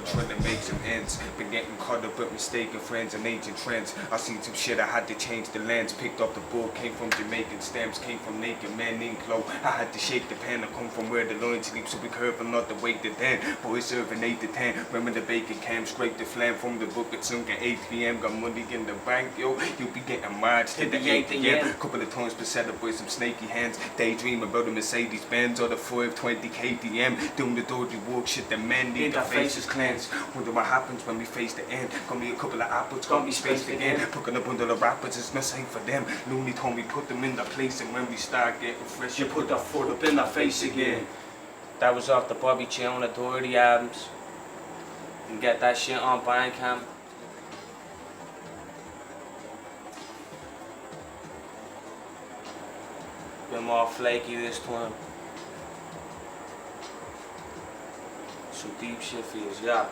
trying to make some ends. Been getting caught up with mistaken friends and ancient trends. I seen some shit, I had to change the lens. Picked up the book, came from Jamaican stamps, came from naked men in clothes. I had to shake the pen, I come from where the line sleeps, so be careful not to wake the den. Boys serving 8 to 10, remember the bacon cam, scrape the flam from the book at sunk at 8 p.m. Got money in the bank, yo, you'll be getting marched to the 8 p.m. Couple of times been set up with some snaky hands. Daydream about a Mercedes Benz or the 520 KTM. Doing the dirty work, shit, the men need their faces cleansed. Wonder what happens when we face the end. Gonna be a couple of apples, gonna be spaced again. Picking up under the rappers, it's not safe for them. Looney told me put them in the place, and when we start getting fresh, you put that foot up in the face again. That was off the Bobby Chill Authority albums. You can get that shit on Bandcamp. Been more flaky this time. Some deep shit for you, yeah.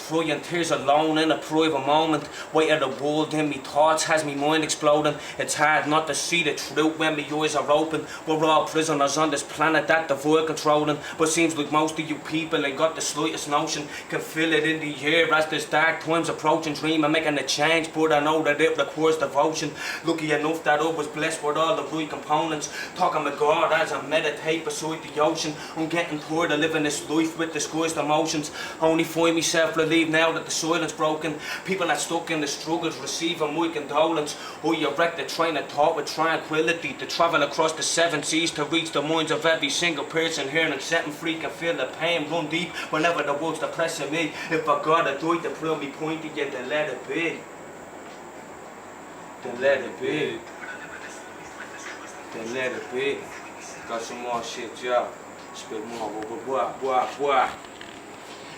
Crying tears alone in a private moment. Weight of the world in me thoughts has me mind exploding. It's hard not to see the truth when my eyes are open. We're all prisoners on this planet that the void controlling. But seems like most of you people ain't got the slightest notion. Can feel it in the air as this dark times approaching. Dream of making a change, but I know that it requires devotion. Lucky enough that I was blessed with all the right components. Talking with God as I meditate beside the ocean. I'm getting tired of living this life with disguised emotions. Only find myself relieved now that the silence broken. People that stuck in the struggles receiving my condolence. Oh, you wrecked the train of thought with tranquility to travel across the 7 seas to reach the minds of every single person here and set them free. Can feel the pain run deep whenever the world's depressing me. If I gotta do it to prove me point again, then let it be. Then let it be. Then let it be. Got some more shit, yeah. Spit more, boy.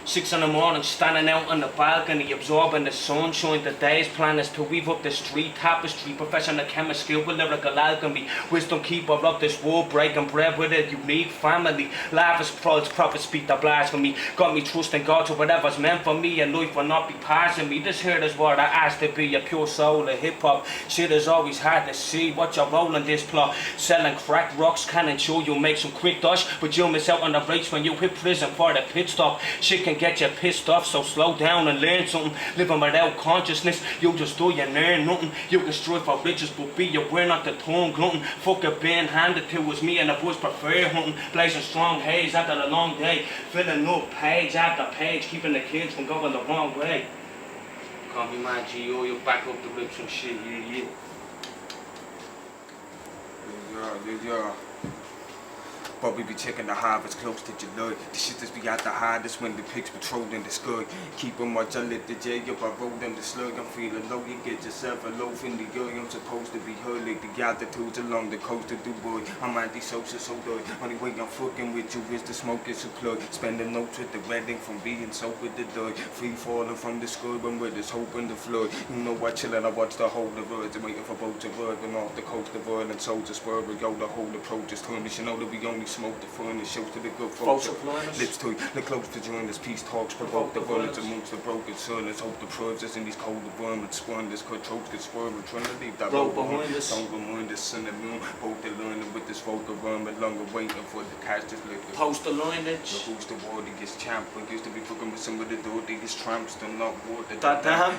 6 in the morning, standing out on the balcony, absorbing the sunshine. The day's plan is to weave up the street tapestry. Professional chemist, skill with lyrical alchemy. Wisdom keeper of this world, breaking bread with a unique family. Lavish pearls, prophets speak the blasphemy. Got me trusting God to whatever's meant for me, and life will not be passing me. This here is what I asked to be, a pure soul of hip hop. Shit is always hard to see what you're rolling this plot. Selling crack rocks can ensure you'll make some quick dosh, but you'll miss out on the race when you hit prison for the pit stop. Shit can get you pissed off, so slow down and learn something. Living without consciousness, you just do and learn nothing. You can strive for riches, but be aware not to turn glutton. Fuck it being handed to us, me and the boys prefer hunting. Blazing strong haze after a long day, filling up page after page, keeping the kids from going the wrong way. Call me my G.O, you back up the rips and shit, yeah. Yeah. But we be checking the harvest close to July. The shit is be at the hardest when the pigs patrolling the sky. Keep them watch, I lit the J up, I roll them the slug. I'm feeling low, you get yourself a loaf in the eye. I'm supposed to be hurt like the altitudes along the coast of Dubai. I'm anti-social, so die. Only way I'm fucking with you is the smoking supply. Spending notes with the wedding from being soaked with the dye. Free falling from the sky when we're just hoping to fly. You know what, chillin', I watch the whole of words. I'm waiting for boats arriving off the coast of Ireland. Soldiers spurring, yo, the whole approach is turning. You know that we only smoke the fun and shows to the good folks. Lips to the close to join us, peace talks, provoke the violence amongst the broken silence. Hope the proves us in these cold environments. Spawn this controls get swerve. We're trying to leave that road behind us. Don't remind the sun and moon. Both the learning with this folk environment. Longer waiting for the cash just like the post the lineage. Who's the wardiest champ? We used to be fucking with some of the dirtiest tramps. They're not water.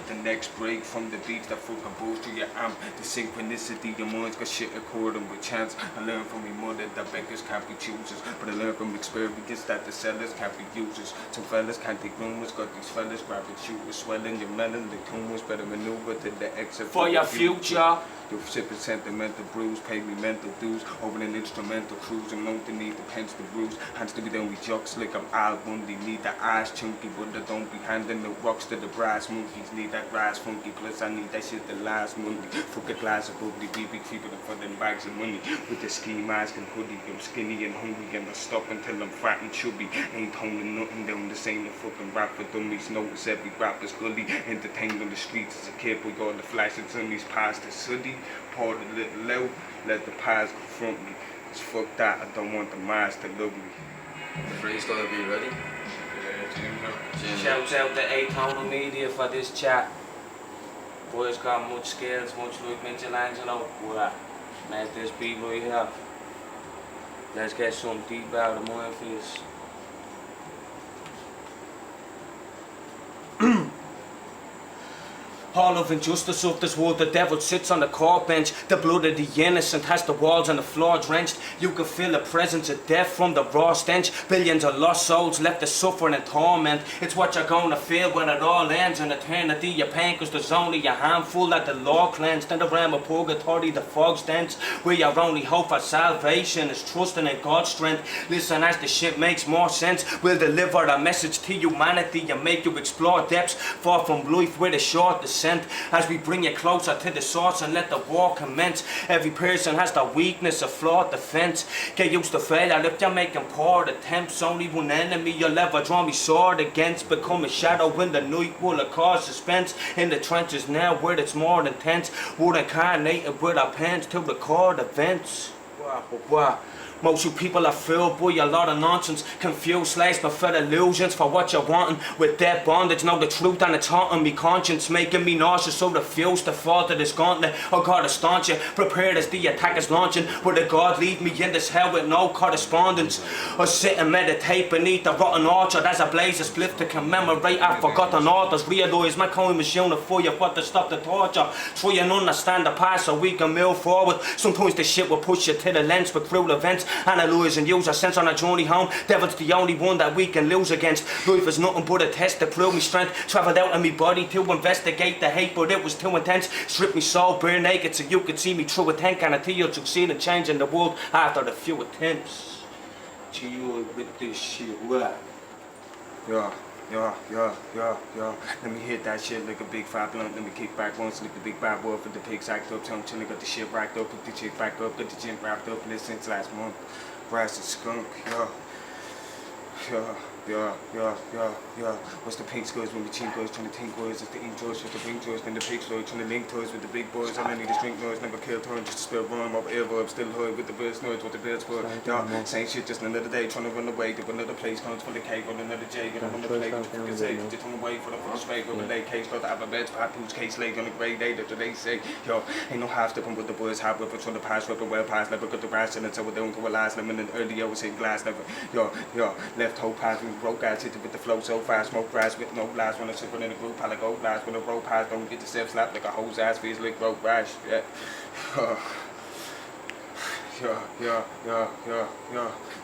The next break from the beats that fucking boost to your amp. The synchronicity, your minds got shit according with chance. I learned from my mother that beggars can't be choosers. But I learned from experience that the sellers can't be users. Some fellas can't take rumors, got these fellas grabbing shooters, swelling your melon, the tumors better maneuver to the exit for your future. You're sipping sentimental brews, pay me mental dues over an instrumental cruise. And don't need the pens to bruise, hands to be done with jokes like I'm Al Bundy. Need the ass chunky, but I don't be handing the rocks to the brass monkeys. Need that grass funky, plus I need that shit the last Monday. Fuck a glass of bubbly, BB creeping in front of them bags of money. With the ski mask and hoodie, I'm skinny and hungry, and I stop until I'm fat and chubby. Ain't holding nothing down, this ain't a fucking rap for dummies. Notice every rapper's gully, entertained on the streets as a kid. We got the flashing sunnies past the city. Poured a little low, let the past confront me. Cause fuck that, I don't want the minds to love me. The freestyle be ready? Yeah, Shouts out to Atonal-Media for this chat. Boys got much skills, much like Michelangelo. Well, make this beat right here. Let's get something deep out of my face. All of injustice of this world, the devil sits on the court bench. The blood of the innocent has the walls and the floor drenched. You can feel the presence of death from the raw stench. Billions of lost souls left to suffer and torment. It's what you're gonna feel when it all ends. In eternity your pain, cause there's only a handful that the law cleansed. In the realm of purgatory the fog's dense, where your only hope for salvation is trusting in God's strength. Listen as the shit makes more sense. We'll deliver a message to humanity and make you explore depths far from life with a short descent. As we bring you closer to the source and let the war commence. Every person has the weakness of flawed defense. Get used to failure if you're making poor attempts. Only one enemy you'll ever draw me sword against. Become a shadow in the night will cause suspense. In the trenches now where it's more intense. We're incarnated with our pens to record events. Wow. Most you people are filled by a lot of nonsense. Confused slaves but fed illusions for what you're wanting. With dead bondage, know the truth and it's haunting me conscience. Making me nauseous so refuse to fall to this gauntlet. Oh God, to staunch you, prepared as the attack is launching. Will the God leave me in this hell with no correspondence? Or sit and meditate beneath the rotten orchard as a blaze of spliff to commemorate our forgotten authors. Realise my coin machine of fire what to stop the torture. Try and understand the past so we can move forward. Sometimes the shit will push you to the lens with cruel events. Analyze and use our sense on our journey home. Devil's the only one that we can lose against. Life is nothing but a test to prove me strength. Travelled out of me body to investigate the hate, but it was too intense. Stripped me soul bare naked so you could see me through a tank. Guarantee you'll succeed in changing the world after a few attempts. G.I with this shit, what? Yeah. Let me hit that shit like a big fat blunt. Let me kick back once like the big bad wolf with the pigs act up. Tongue chilling, got the shit racked up, put the chick back up, got the gym wrapped up. And this since last month, brass and skunk. Yeah. What's the pink scores when the chink goes? Trying to think words, it's the ink toys with the pink toys, then the pig story, trying to link toys with the big boys. All I need is drink noise, never kill turn, just to spell rhyme up air verb, still hood with the birds noise, what the birds for. Yeah, same shit, just another day, trying to run away to another place, comes for the cave on another J, get on the play, what you can say, just on the way for the first wave, over the day, case, start the alphabets, papoose, case laid on the grey day, that they say, yo, ain't no half stepping with the boys, half whipping from the past, whipping well past, never got the brass in it, so we don't go last, lemon and early, I was in glass, never, yo, left whole pass, we broke guys, hit it with the flow so fast, smoke grass with no lies, when I sit in the group, I like go lies, when the road pass, don't get yourself slapped like a hose ass, feels like road rash, yeah.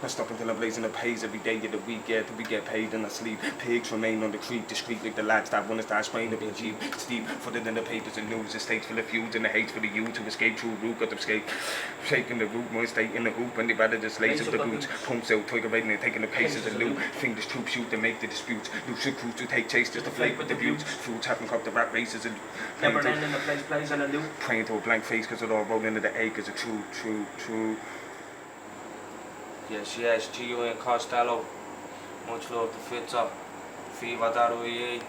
Not stop until I'm blazing the pays every day of the week, yeah, till we get paid and I sleep. Pigs remain on the creek, discreet like the lads that wanna start spraying up in Jeep. Steep, footed in the papers and news, the states full of feuds and the hates for the youth to escape through root, got to escape. Shaking the root, more state in the hoop, and they rather just lace up the boots. Pumps out, tiger raiding and taking the paces of loot. Fingers troop shoot and make the disputes. Lucid crews to take chase just to flake with the views. Fools haven't caught the rat races and never ending the place plays on a loop. Praying to a blank face cause it all rolled into the egg as a true. Yes, G.I and Costello. Much love to Fitzer. Phever.ie.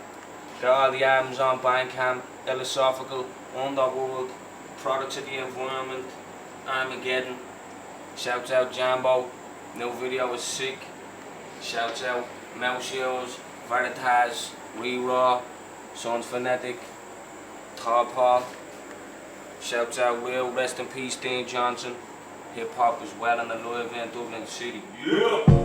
Got all the albums on Bandcamp, Philosophical, Underworld, Products of the Environment, Armageddon. Shouts out Jambo. New video is sick. Shouts out Mouse Ears, Veritas, Re-Raw, Sons Phonetic, Paul. Shouts out Will, rest in peace Dean Johnson. Hip hop as well in the live in Dublin City. Yeah!